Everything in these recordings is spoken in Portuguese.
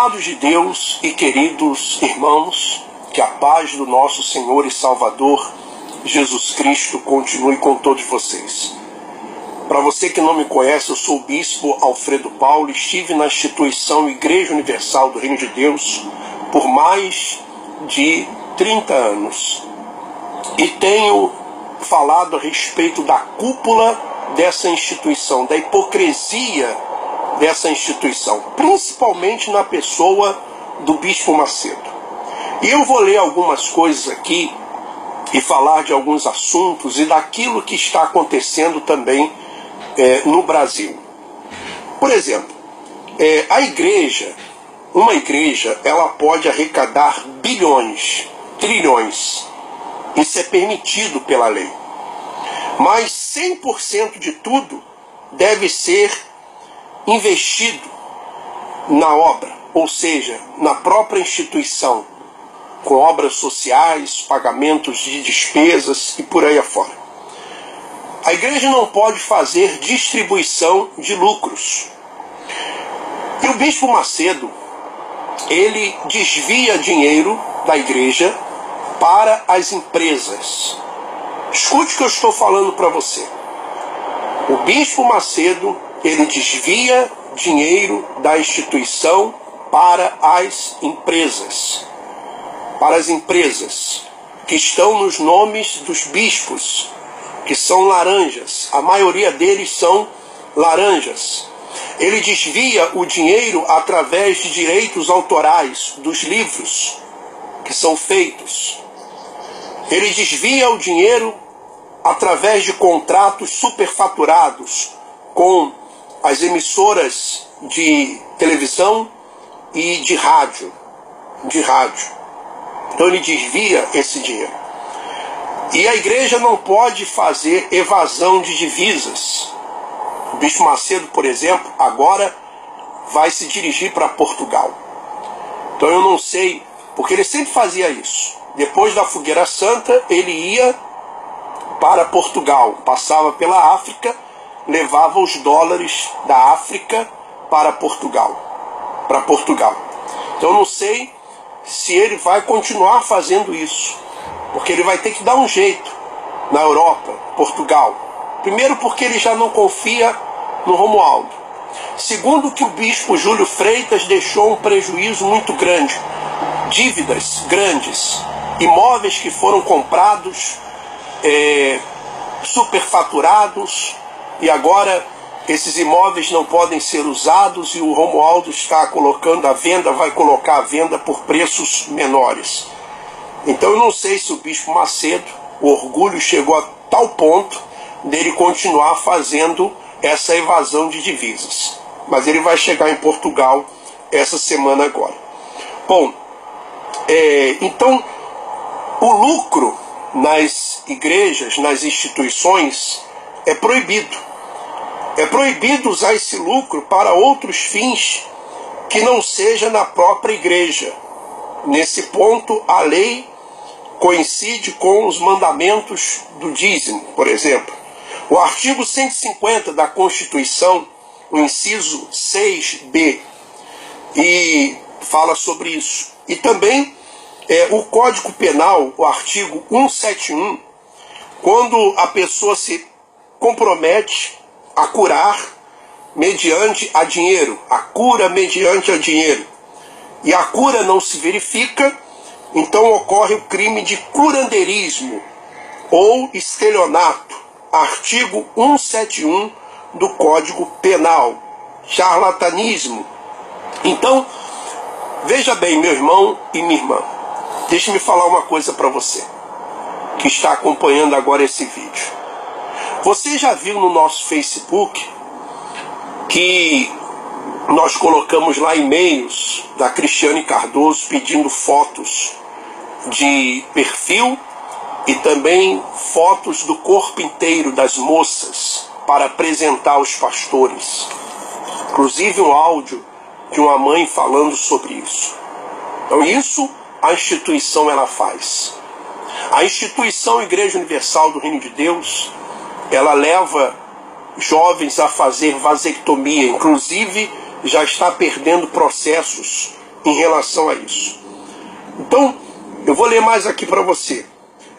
Amados de Deus e queridos irmãos, que a paz do nosso Senhor e Salvador Jesus Cristo continue com todos vocês. Para você que não me conhece, eu sou o Bispo Alfredo Paulo, estive na instituição Igreja Universal do Reino de Deus por mais de 30 anos e tenho falado a respeito da cúpula dessa instituição, da hipocrisia dessa instituição, principalmente na pessoa do Bispo Macedo. E eu vou ler algumas coisas aqui e falar de alguns assuntos e daquilo que está acontecendo também no Brasil. Por exemplo, uma igreja, ela pode arrecadar bilhões, trilhões. Isso é permitido pela lei. Mas 100% de tudo deve ser investido na obra, ou seja, na própria instituição, com obras sociais, pagamentos de despesas e por aí afora. A igreja não pode fazer distribuição de lucros. E o Bispo Macedo, ele desvia dinheiro da igreja para as empresas. Escute o que eu estou falando para você. O Bispo Macedo, ele desvia dinheiro da instituição para as empresas. Para as empresas que estão nos nomes dos bispos, que são laranjas. A maioria deles são laranjas. Ele desvia o dinheiro através de direitos autorais dos livros que são feitos. Ele desvia o dinheiro através de contratos superfaturados com as emissoras de televisão e de rádio. Então ele desvia esse dinheiro. E a igreja não pode fazer evasão de divisas. O Bispo Macedo, por exemplo, agora vai se dirigir para Portugal. Então eu não sei, porque ele sempre fazia isso. Depois da Fogueira Santa, ele ia para Portugal, passava pela África, levava os dólares da África para Portugal. Então eu não sei se ele vai continuar fazendo isso, porque ele vai ter que dar um jeito na Europa, Portugal. Primeiro porque ele já não confia no Romualdo. Segundo que o Bispo Júlio Freitas deixou um prejuízo muito grande. Dívidas grandes, imóveis que foram comprados, superfaturados, e agora esses imóveis não podem ser usados e o Romualdo está colocando à venda, vai colocar à venda por preços menores. Então eu não sei se o Bispo Macedo, o orgulho chegou a tal ponto dele continuar fazendo essa evasão de divisas. Mas ele vai chegar em Portugal essa semana agora. Bom, então o lucro nas igrejas, nas instituições, é proibido. É proibido usar esse lucro para outros fins que não seja na própria igreja. Nesse ponto, a lei coincide com os mandamentos do dízimo, por exemplo. O artigo 150 da Constituição, o inciso 6b, e fala sobre isso. E também o Código Penal, o artigo 171, quando a pessoa se compromete a curar mediante a dinheiro, a cura mediante a dinheiro, e a cura não se verifica, então ocorre o crime de curandeirismo ou estelionato, artigo 171 do Código Penal, charlatanismo. Então, veja bem, meu irmão e minha irmã, deixe-me falar uma coisa para você, que está acompanhando agora esse vídeo. Você já viu no nosso Facebook que nós colocamos lá e-mails da Cristiane Cardoso pedindo fotos de perfil e também fotos do corpo inteiro das moças para apresentar aos pastores. Inclusive um áudio de uma mãe falando sobre isso. Então isso a instituição ela faz. A instituição Igreja Universal do Reino de Deus, ela leva jovens a fazer vasectomia, inclusive já está perdendo processos em relação a isso. Então, eu vou ler mais aqui para você.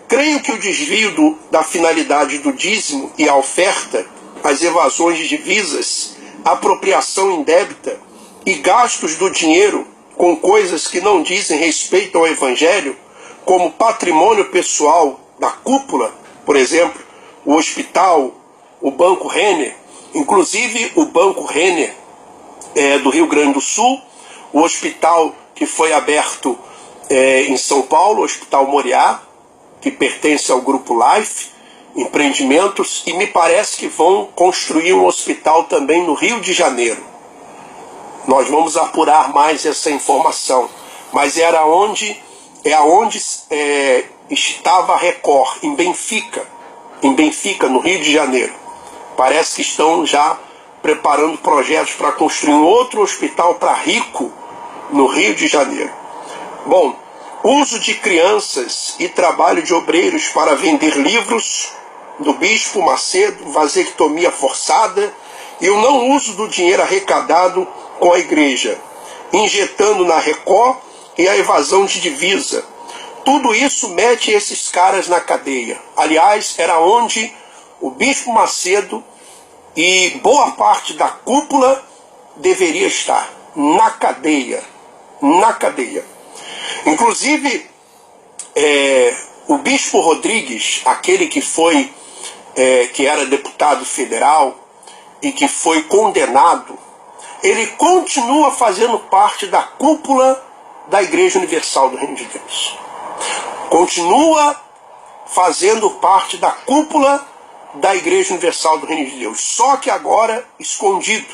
Creio que o desvio da finalidade do dízimo e a oferta, as evasões de divisas, apropriação indébita e gastos do dinheiro com coisas que não dizem respeito ao Evangelho, como patrimônio pessoal da cúpula, por exemplo, o hospital, o Banco Renner, inclusive o Banco Renner do Rio Grande do Sul, o hospital que foi aberto em São Paulo, o Hospital Moriá, que pertence ao Grupo Life, empreendimentos, e me parece que vão construir um hospital também no Rio de Janeiro. Nós vamos apurar mais essa informação, mas é aonde estava a Record, em Benfica, no Rio de Janeiro. Parece que estão já preparando projetos para construir um outro hospital para rico no Rio de Janeiro. Bom, uso de crianças e trabalho de obreiros para vender livros do Bispo Macedo, vasectomia forçada e o não uso do dinheiro arrecadado com a igreja, injetando na Record e a evasão de divisa. Tudo isso mete esses caras na cadeia. Aliás, era onde o Bispo Macedo e boa parte da cúpula deveria estar, na cadeia. Na cadeia. Inclusive, o Bispo Rodrigues, aquele que era deputado federal e que foi condenado, ele continua fazendo parte da cúpula da Igreja Universal do Reino de Deus. Continua fazendo parte da cúpula da Igreja Universal do Reino de Deus. Só que agora escondido,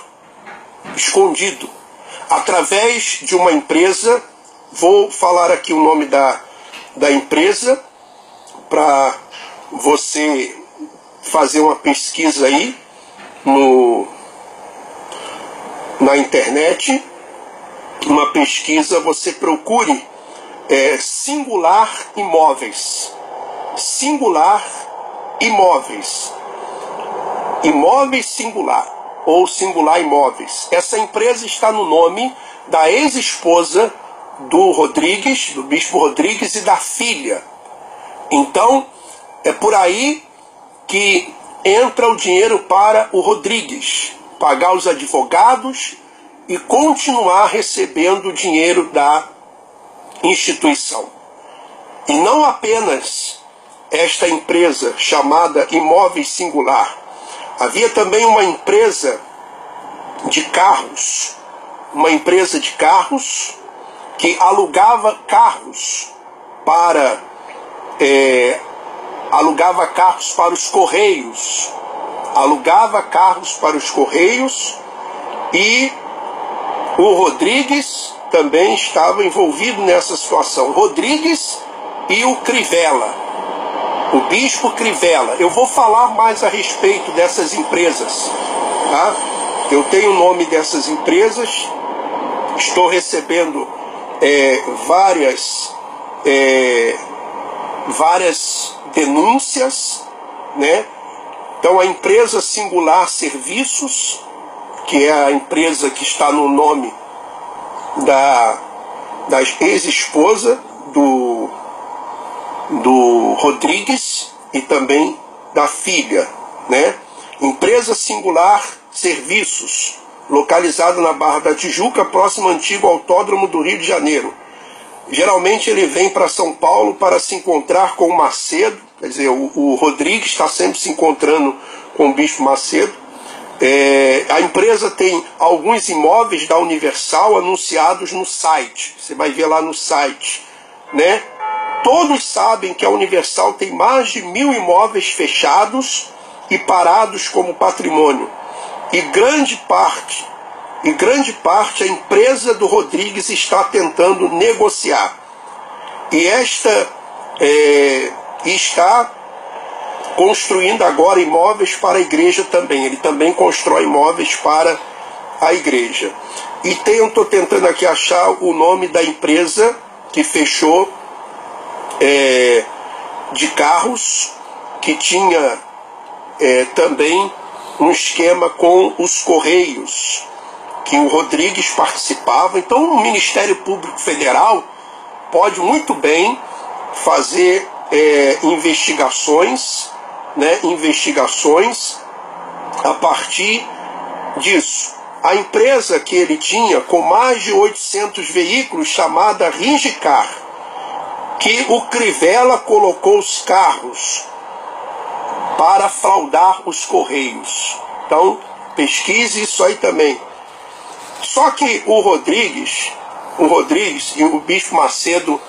através de uma empresa. Vou falar aqui o nome da empresa para você fazer uma pesquisa aí na internet. Uma pesquisa, você procure Singular Imóveis. Singular Imóveis. Imóveis Singular ou Singular Imóveis. Essa empresa está no nome da ex-esposa do Rodrigues, do Bispo Rodrigues, e da filha. Então, é por aí que entra o dinheiro para o Rodrigues pagar os advogados e continuar recebendo o dinheiro da instituição. E não apenas esta empresa chamada Imóveis Singular. Havia também uma empresa de carros, que alugava carros para os Correios. Alugava carros para os Correios, e o Rodrigues também estava envolvido nessa situação. O Rodrigues e o Crivella, o Bispo Crivella. Eu vou falar mais a respeito dessas empresas, tá? Eu tenho o nome dessas empresas, estou recebendo várias denúncias, né? Então a empresa Singular Serviços, que é a empresa que está no nome da ex-esposa do Rodrigues e também da filha, né? Empresa Singular Serviços, localizado na Barra da Tijuca, próximo ao antigo Autódromo do Rio de Janeiro. Geralmente ele vem para São Paulo para se encontrar com o Macedo, quer dizer, o Rodrigues está sempre se encontrando com o Bispo Macedo. A empresa tem alguns imóveis da Universal anunciados no site, você vai ver lá no site, né? Todos sabem que a Universal tem mais de 1.000 imóveis fechados e parados como patrimônio. E grande parte a empresa do Rodrigues está tentando negociar. E está construindo agora imóveis para a igreja também. Ele também constrói imóveis para a igreja. E estou tentando aqui achar o nome da empresa que fechou de carros, que tinha também um esquema com os Correios, que o Rodrigues participava. Então o Ministério Público Federal pode muito bem fazer investigações a partir disso. A empresa que ele tinha, com mais de 800 veículos, chamada Ringicar, que o Crivella colocou os carros para fraudar os Correios. Então, pesquise isso aí também. Só que o Rodrigues e o Bispo Macedo,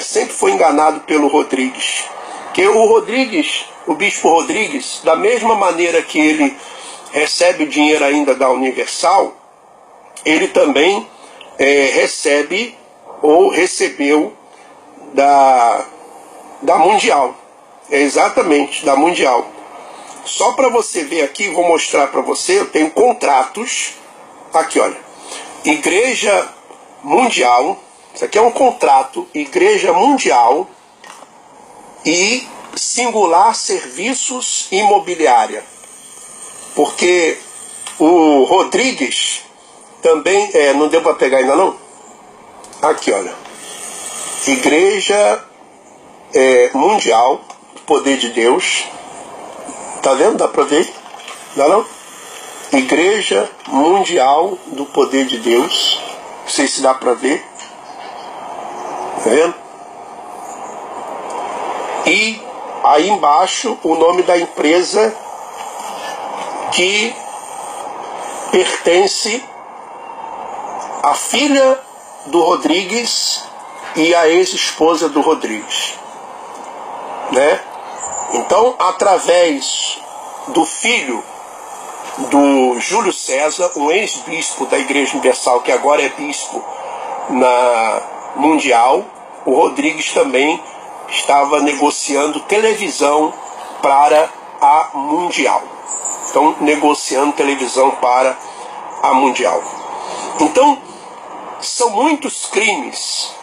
sempre foi enganado pelo Rodrigues. Que o Bispo Rodrigues, da mesma maneira que ele recebe o dinheiro ainda da Universal, ele também recebe ou recebeu da Mundial. Exatamente, da Mundial. Só para você ver aqui, vou mostrar para você, eu tenho contratos. Aqui, olha. Igreja Mundial. Isso aqui é um contrato. Igreja Mundial e Singular Serviços Imobiliária. Porque o Rodrigues também... não deu para pegar ainda não? Aqui, olha. Igreja Mundial, Poder de Deus. Tá vendo? Dá para ver? Dá não? Igreja Mundial do Poder de Deus. Não sei se dá para ver. Tá vendo? E aí embaixo o nome da empresa que pertence à filha do Rodrigues e à ex-esposa do Rodrigues. Então, através do filho do Júlio César, um ex-bispo da Igreja Universal, que agora é bispo na Mundial, o Rodrigues também estava negociando televisão para a Mundial. Então, negociando televisão para a Mundial. Então, são muitos crimes.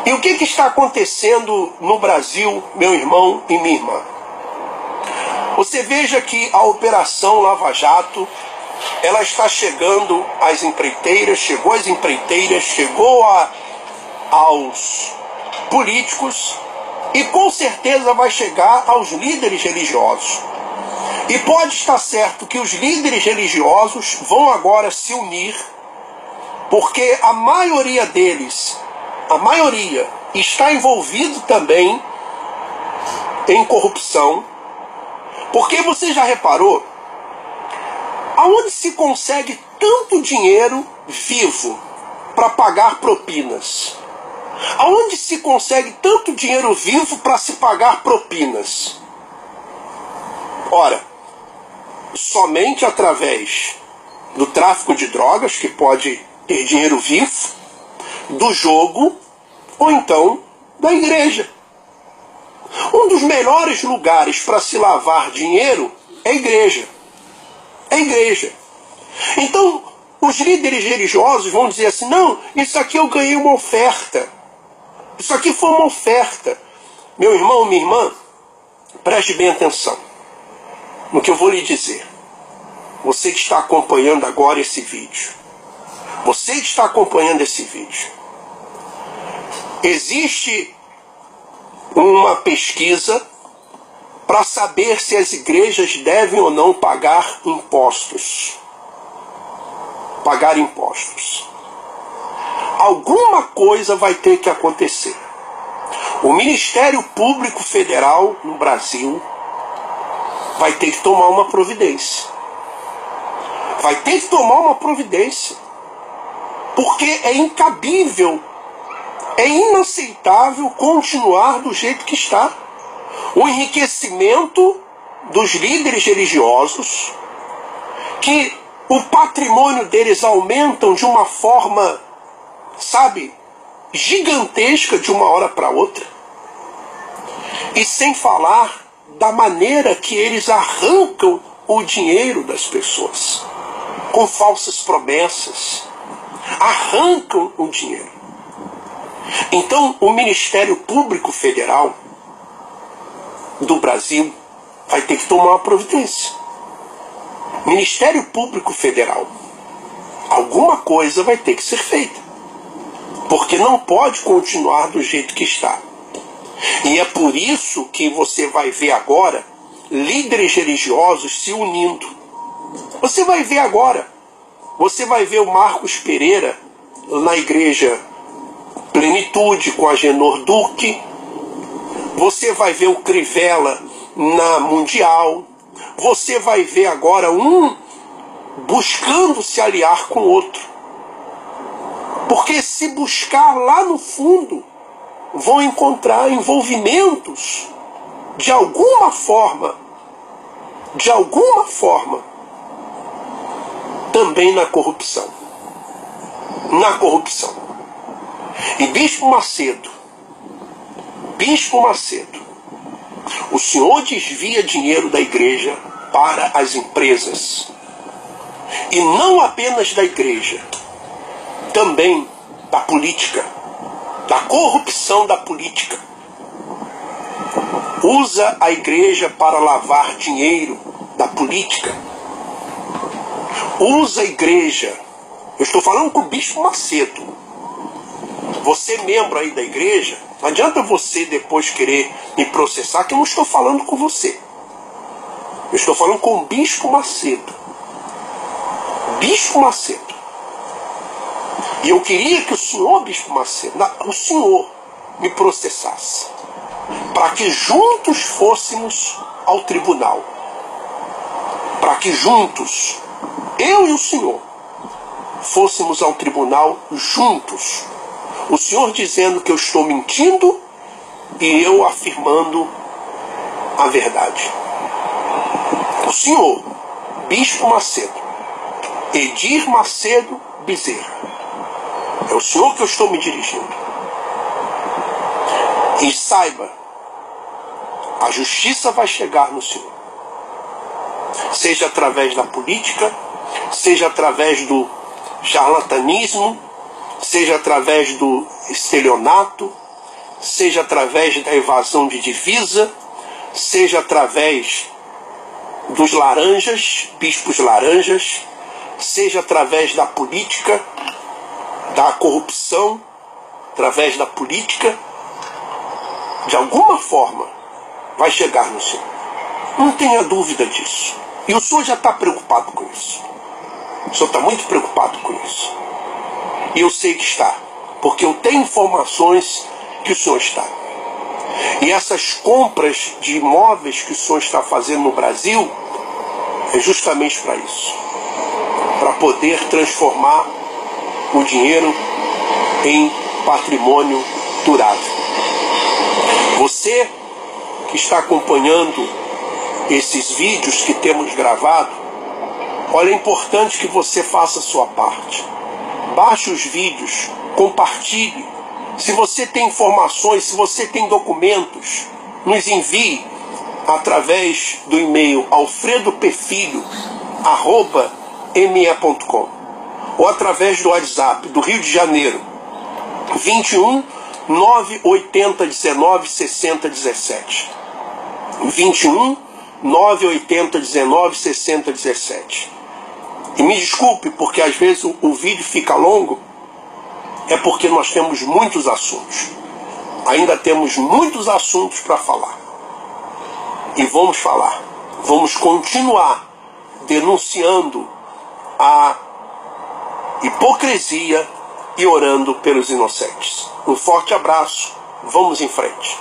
E o que está acontecendo no Brasil, meu irmão e minha irmã? Você veja que a Operação Lava Jato, ela está chegando às empreiteiras, chegou aos políticos e com certeza vai chegar aos líderes religiosos. E pode estar certo que os líderes religiosos vão agora se unir, porque a maioria deles, está envolvido também em corrupção. Porque você já reparou? Aonde se consegue tanto dinheiro vivo para pagar propinas? Aonde se consegue tanto dinheiro vivo para se pagar propinas? Ora, somente através do tráfico de drogas, que pode ter dinheiro vivo, do jogo, ou então da igreja. Um dos melhores lugares para se lavar dinheiro é a igreja. Então, os líderes religiosos vão dizer assim, não, isso aqui eu ganhei uma oferta. Isso aqui foi uma oferta. Meu irmão, minha irmã, preste bem atenção no que eu vou lhe dizer. Você que está acompanhando agora esse vídeo. Existe uma pesquisa para saber se as igrejas devem ou não pagar impostos. Alguma coisa vai ter que acontecer. O Ministério Público Federal no Brasil vai ter que tomar uma providência. Porque é incabível, é inaceitável continuar do jeito que está. O enriquecimento dos líderes religiosos, que o patrimônio deles aumentam de uma forma, gigantesca de uma hora para outra. E sem falar da maneira que eles arrancam o dinheiro das pessoas, com falsas promessas. Arrancam o dinheiro. Então, o Ministério Público Federal do Brasil vai ter que tomar uma providência. Ministério Público Federal. Alguma coisa vai ter que ser feita, porque não pode continuar do jeito que está. E é por isso que você vai ver agora líderes religiosos se unindo. Você vai ver agora, você vai ver o Marcos Pereira na igreja Plenitude com a Genor Duque, você vai ver o Crivella na Mundial, você vai ver agora um buscando se aliar com o outro. Porque se buscar lá no fundo, vão encontrar envolvimentos de alguma forma, também na corrupção. E Bispo Macedo, o senhor desvia dinheiro da igreja para as empresas. E não apenas da igreja, também da política, da corrupção da política. Usa a igreja para lavar dinheiro da política. Usa a igreja. Eu estou falando com o Bispo Macedo. Você, membro aí da igreja, não adianta você depois querer me processar, que eu não estou falando com você. Eu estou falando com o Bispo Macedo. Bispo Macedo. E eu queria que o senhor, Bispo Macedo, o senhor me processasse, para que juntos fôssemos ao tribunal. Para que juntos, eu e o senhor, fôssemos ao tribunal juntos. O senhor dizendo que eu estou mentindo e eu afirmando a verdade. O senhor, Bispo Macedo, Edir Macedo Bezerra, é o senhor que eu estou me dirigindo. E saiba, a justiça vai chegar no senhor. Seja através da política, seja através do charlatanismo, seja através do estelionato, seja através da evasão de divisa, seja através dos laranjas, bispos laranjas, seja através da política, da corrupção, através da política, de alguma forma vai chegar no senhor. Não tenha dúvida disso. E o senhor já está preocupado com isso. O senhor está muito preocupado com isso. E eu sei que está, porque eu tenho informações que o senhor está. E essas compras de imóveis que o senhor está fazendo no Brasil é justamente para isso. Para poder transformar o dinheiro em patrimônio durável. Você que está acompanhando esses vídeos que temos gravado, olha, é importante que você faça a sua parte. Baixe os vídeos, compartilhe. Se você tem informações, se você tem documentos, nos envie através do e-mail alfredopefilho@me.com ou através do WhatsApp do Rio de Janeiro, 21 980 19 60 17. 21 980 19 60 17. E me desculpe, porque às vezes o vídeo fica longo, é porque nós temos muitos assuntos. Ainda temos muitos assuntos para falar. E vamos falar. Vamos continuar denunciando a hipocrisia e orando pelos inocentes. Um forte abraço. Vamos em frente.